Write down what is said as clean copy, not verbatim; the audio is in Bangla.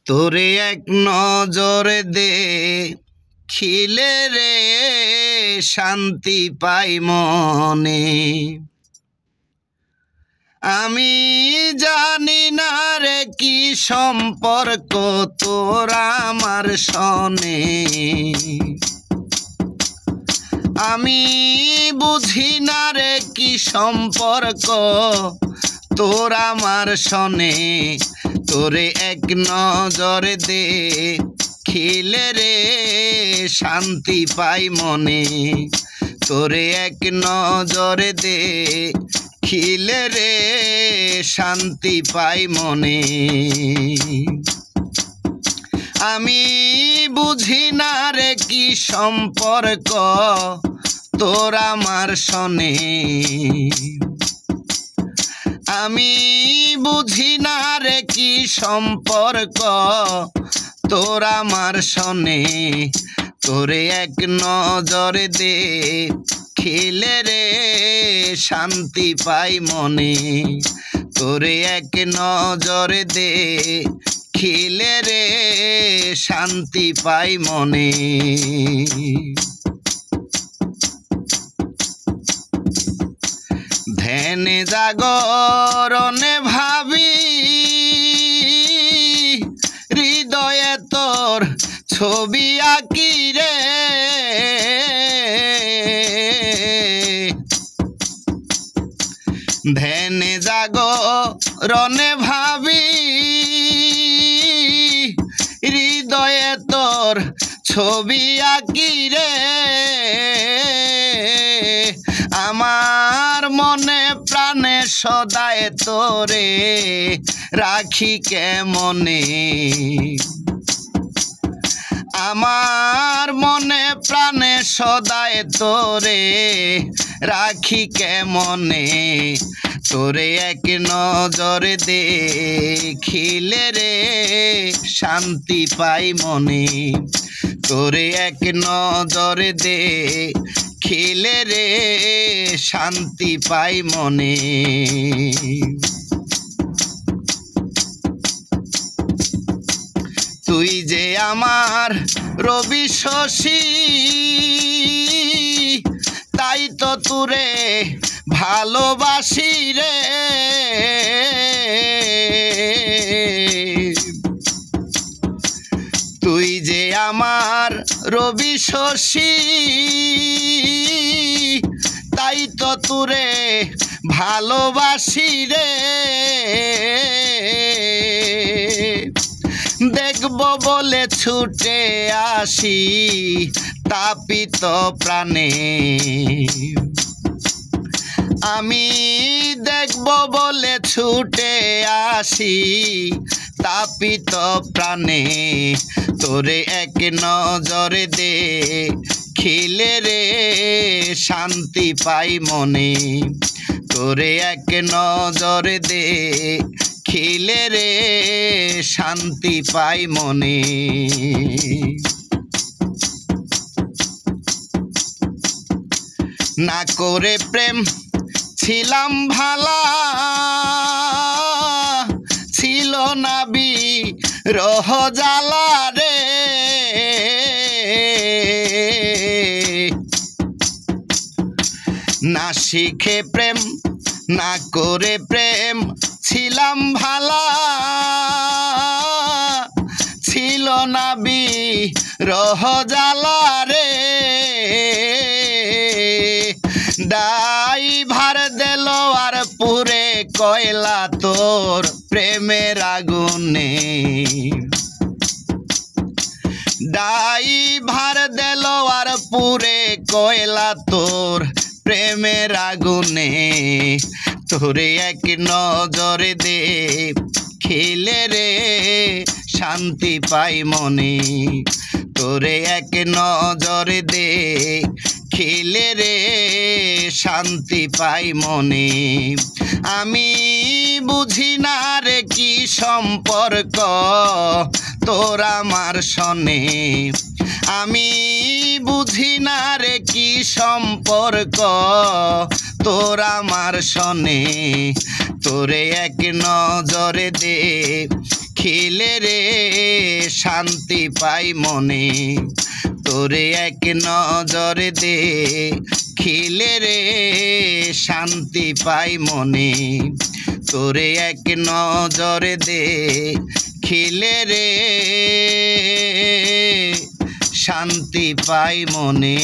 তোরে এক নজরে দেখিলে রে শান্তি পাই মনে। আমি জানি না রে কি সম্পর্ক তোর আমার সনে। আমি বুঝি না রে কি সম্পর্ক তোর আমার সনে। তোরে এক নজর দেখিলে রে শান্তি পাই মনে। তোরে এক নজর দেখিলে রে শান্তি পাই মনে। আমি বুঝি না রে কি সম্পর্ক তোর আমার সনে। আমি বুঝি না রে কি সম্পর্ক তোর আমার সনে। তোরে এক নজর দেখিলে রে শান্তি পাই মনে। তোরে এক নজর দেখিলে রে শান্তি পাই মনে। ধ্যানে জাগরণে ভাবি হৃদয়ে তোর ছবি আঁকি রে। ধ্যানে জাগরণে ভাবি হৃদয়ে তোর ছবি আঁকি রে। আমার মনে প্রাণে সদায় তোরে রাখি কেমনে। আমার মনে প্রাণে সদায় তোরে রাখি কেমনে। তোরে এক নজর দেখিলে রে শান্তি পাই মনে। তোরে এক নজর দেখিলে রে শান্তি পাই মনে। তুই যে আমার রবি শশী তাই তো তোরে ভালোবাসি রে। তুই যে আমার রবি শশী তাই তো তোরে ভালোবাসি রে। দেখব বলে ছুটে আসি তাপিত প্রাণে। আমি দেখব বলে ছুটে আসি তাপিত প্রাণে। তোরে এক নজর দেখিলে রে শান্তি পাই মনে। তোরে এক নজর দেখিলে রে শান্তি পাই মনে। না করে প্রেম ছিলাম ভালা ছিল না বিরহ জ্বালা রে। না শিখে প্রেম না করে প্রেম ছিলাম ভালা ছিল না বিরহ জ্বালা রে। ড্রাইভার দিল আর পুরে কয়লা তোর প্রেমের আগুনে। ড্রাইভার দিল আর পুরে কয়লা তোর প্রেমের আগুনে। তোরে এক নজর দেখিলে রে শান্তি পাই মনে। তোরে এক নজর দেখিলে রে শান্তি পাই মনে। আমি বুঝি না রে কি সম্পর্ক তোর আমার সনে। আমি বুঝি না রে কি সম্পর্ক তোর আমার সনে। তোরে এক নজরে খিলে রে শান্তি পাই মনে তোরে এক নজর দেখিলে রে শান্তি পাই মনে তোরে এক নজর দেখিলে রে শান্তি পাই মনে।